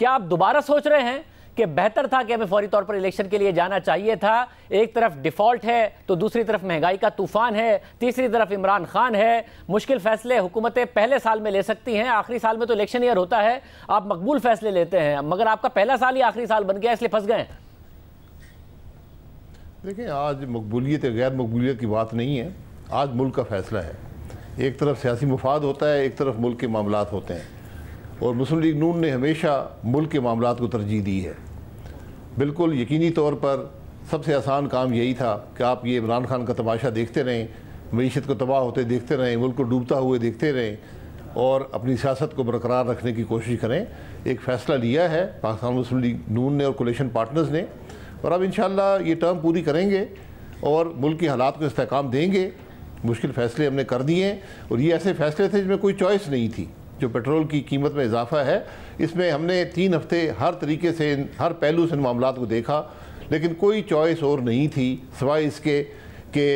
کیا آپ دوبارہ سوچ رہے ہیں کہ بہتر تھا کہ ہمیں فوری طور پر الیکشن کے لیے جانا چاہیے تھا؟ ایک طرف ڈیفالٹ ہے تو دوسری طرف مہنگائی کا طوفان ہے، تیسری طرف عمران خان ہے۔ مشکل فیصلے حکومتیں پہلے سال میں لے سکتی ہیں، آخری سال میں تو الیکشن ایئر ہوتا ہے، آپ مقبول فیصلے لیتے ہیں، مگر آپ کا پہلا سال ہی آخری سال بن گیا، اس لیے پھنس گئے ہیں۔ دیکھیں، آج مقبولیت غیر مقبولیت کی بات نہیں ہے، آج ملک کا فیصلہ ہے۔ ایک طرف سیاسی مفاد ہوتا ہے، ایک طرف ملک کے معاملات ہوتے ہیں، اور مسلم لیگ نون نے ہمیشہ ملک کے معاملات کو ترجیح دی ہے۔ بالکل یقینی طور پر سب سے آسان کام یہی تھا کہ آپ یہ عمران خان کا تماشا دیکھتے رہیں، معیشت کو تباہ ہوتے دیکھتے رہیں، ملک کو ڈوبتا ہوئے دیکھتے رہیں اور اپنی سیاست کو برقرار رکھنے کی کوشش کریں۔ ایک فیصلہ لیا ہے پاکستان مسلم لیگ نون نے اور کولیشن پارٹنرز نے، اور اب انشاءاللہ یہ ٹرم پوری کریں گے اور ملک کے حالات کو استحکام دیں گے۔ مشکل فیصلے ہم نے کر دیے، اور یہ ایسے فیصلے تھے جس میں کوئی چوائس نہیں تھی۔ جو پیٹرول کی قیمت میں اضافہ ہے، اس میں ہم نے 3 ہفتے ہر طریقے سے ہر پہلو سے ان معاملات کو دیکھا، لیکن کوئی چوائس اور نہیں تھی سوائے اس کے کہ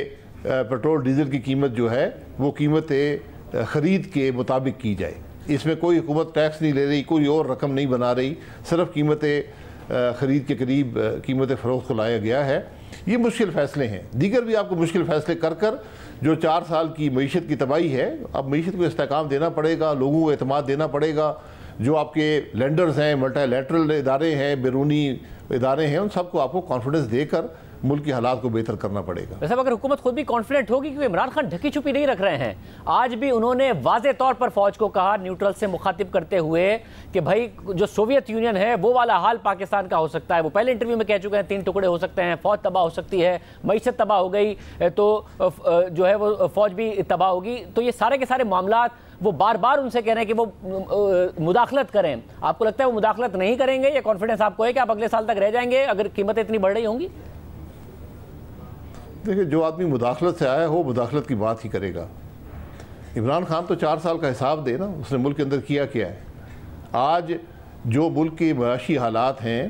پیٹرول ڈیزل کی قیمت جو ہے وہ قیمت خرید کے مطابق کی جائے۔ اس میں کوئی حکومت ٹیکس نہیں لے رہی، کوئی اور رقم نہیں بنا رہی، صرف قیمت خرید کے قریب قیمت فروخت کو لایا گیا ہے۔ یہ مشکل فیصلے ہیں، دیگر بھی آپ کو مشکل فیصلے کر جو 4 سال کی معیشت کی تباہی ہے، اب معیشت کو استحکام دینا پڑے گا، لوگوں کو اعتماد دینا پڑے گا۔ جو آپ کے لینڈرز ہیں، ملٹی لیٹرل ادارے ہیں، بیرونی ادارے ہیں، ان سب کو آپ کو کانفیڈنس دے کر ملک کے حالات کو بہتر کرنا پڑے گا۔ ویسے اگر حکومت خود بھی کانفیڈنٹ ہوگی، کیونکہ عمران خان ڈھکی چھپی نہیں رکھ رہے ہیں، آج بھی انہوں نے واضح طور پر فوج کو کہا، نیوٹرل سے مخاطب کرتے ہوئے، کہ بھائی جو سوویت یونین ہے وہ والا حال پاکستان کا ہو سکتا ہے۔ وہ پہلے انٹرویو میں کہہ چکے ہیں 3 ٹکڑے ہو سکتے ہیں، فوج تباہ ہو سکتی ہے، معیشت تباہ ہو گئی تو جو ہے وہ فوج بھی تباہ ہوگی۔ تو یہ سارے کے سارے معاملات وہ بار بار ان سے کہہ رہے ہیں کہ وہ مداخلت کریں۔ آپ کو لگتا ہے وہ مداخلت نہیں کریں گے؟ یہ کانفیڈنس آپ کو ہے کہ آپ اگلے سال تک رہ جائیں گے اگر قیمتیں اتنی بڑھ رہی ہوں گی؟ دیکھیں، جو آدمی مداخلت سے آیا ہے وہ مداخلت کی بات ہی کرے گا۔ عمران خان تو 4 سال کا حساب دے نا، اس نے ملک کے اندر کیا ہے۔ آج جو ملک کے معاشی حالات ہیں،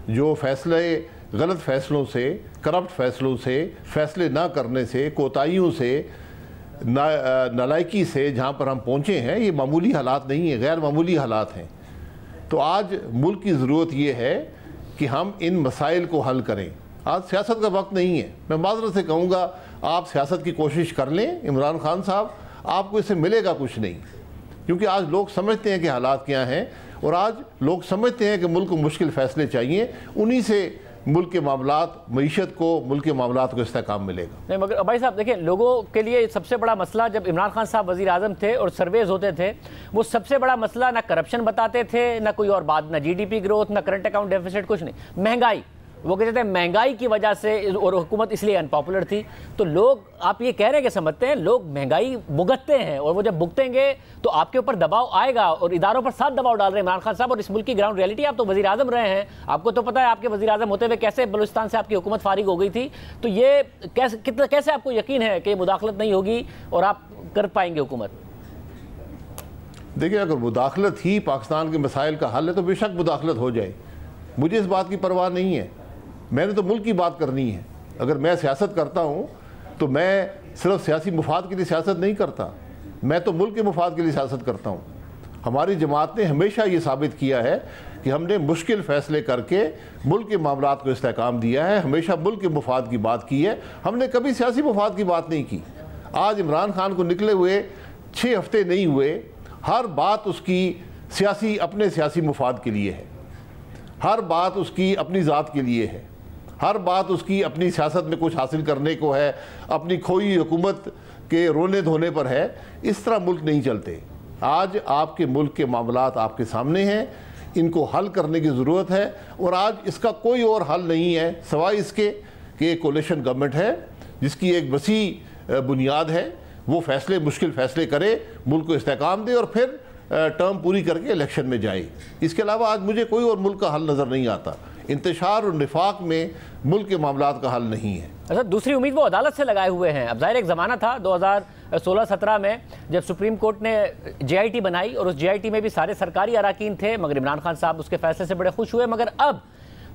جو فیصلے غلط فیصلوں سے، کرپٹ فیصلوں سے، فیصلے نہ کرنے سے، کوتاہیوں سے، نالائکی سے جہاں پر ہم پہنچے ہیں، یہ معمولی حالات نہیں ہیں، غیر معمولی حالات ہیں۔ تو آج ملک کی ضرورت یہ ہے کہ ہم ان مسائل کو حل کریں۔ آج سیاست کا وقت نہیں ہے۔ میں معذرت سے کہوں گا، آپ سیاست کی کوشش کر لیں عمران خان صاحب، آپ کو اس سے ملے گا کچھ نہیں، کیونکہ آج لوگ سمجھتے ہیں کہ حالات کیا ہیں، اور آج لوگ سمجھتے ہیں کہ ملک کو مشکل فیصلے چاہیے، انہی سے ملک کے معاملات، معیشت کو، ملک کے معاملات کو استحکام ملے گا۔ نہیں، مگر بھائی صاحب دیکھیں، لوگوں کے لیے سب سے بڑا مسئلہ جب عمران خان صاحب وزیر اعظم تھے اور سرویز ہوتے تھے، وہ سب سے بڑا مسئلہ نہ کرپشن بتاتے تھے، نہ کوئی اور بات، نہ جی ڈی پی گروتھ، نہ کرنٹ اکاؤنٹ ڈیفیسٹ، کچھ نہیں، مہنگائی۔ وہ کہتے تھے مہنگائی کی وجہ سے، اور حکومت اس لیے ان پاپولر تھی۔ تو لوگ، آپ یہ کہہ رہے ہیں کہ سمجھتے ہیں لوگ مہنگائی بھگتتے ہیں، اور وہ جب بھگتیں گے تو آپ کے اوپر دباؤ آئے گا، اور اداروں پر ساتھ دباؤ ڈال رہے ہیں عمران خان صاحب، اور اس ملک کی گراؤنڈ ریئلٹی، آپ تو وزیر اعظم رہے ہیں، آپ کو تو پتہ ہے آپ کے وزیر اعظم ہوتے ہوئے کیسے بلوچستان سے آپ کی حکومت فارغ ہو گئی تھی۔ تو یہ کیسے آپ کو یقین ہے کہ مداخلت نہیں ہوگی اور آپ کر پائیں گے حکومت؟ دیکھیں، اگر مداخلت ہی پاکستان کے مسائل کا حل ہے تو بے شک مداخلت ہو جائے، مجھے اس بات کی پرواہ نہیں ہے۔ میں نے تو ملک کی بات کرنی ہے۔ اگر میں سیاست کرتا ہوں تو میں صرف سیاسی مفاد کے لیے سیاست نہیں کرتا، میں تو ملک کے مفاد کے لیے سیاست کرتا ہوں۔ ہماری جماعت نے ہمیشہ یہ ثابت کیا ہے کہ ہم نے مشکل فیصلے کر کے ملک کے معاملات کو استحکام دیا ہے، ہمیشہ ملک کے مفاد کی بات کی ہے، ہم نے کبھی سیاسی مفاد کی بات نہیں کی۔ آج عمران خان کو نکلے ہوئے 6 ہفتے نہیں ہوئے، ہر بات اس کی اپنے سیاسی مفاد کے لیے ہے، ہر بات اس کی اپنی ذات کے لیے ہے، ہر بات اس کی اپنی سیاست میں کچھ حاصل کرنے کو ہے، اپنی کھوئی حکومت کے رونے دھونے پر ہے۔ اس طرح ملک نہیں چلتے۔ آج آپ کے ملک کے معاملات آپ کے سامنے ہیں، ان کو حل کرنے کی ضرورت ہے، اور آج اس کا کوئی اور حل نہیں ہے سوائے اس کے کہ ایک کولیشن گورنمنٹ ہے جس کی ایک وسیع بنیاد ہے، وہ مشکل فیصلے کرے، ملک کو استحکام دے، اور پھر ٹرم پوری کر کے الیکشن میں جائے۔ اس کے علاوہ آج مجھے کوئی اور ملک کا حل نظر نہیں آتا۔ انتشار اور نفاق میں ملک کے معاملات کا حل نہیں ہے۔ اچھا، دوسری امید وہ عدالت سے لگائے ہوئے ہیں۔ اب ظاہر ایک زمانہ تھا 2016-17 میں جب سپریم کورٹ نے جے آئی ٹی بنائی، اور اس جے آئی ٹی میں بھی سارے سرکاری اراکین تھے، مگر عمران خان صاحب اس کے فیصلے سے بڑے خوش ہوئے۔ مگر اب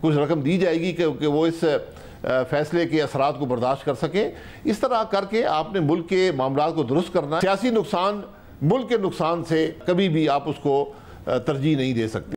کچھ رقم دی جائے گی کہ وہ اس فیصلے کے اثرات کو برداشت کر سکیں. اس طرح کر کے آپ نے ملک کے معاملات کو درست کرنا ہے. سیاسی نقصان ملک کے نقصان سے کبھی بھی آپ اس کو ترجیح نہیں دے سکتے.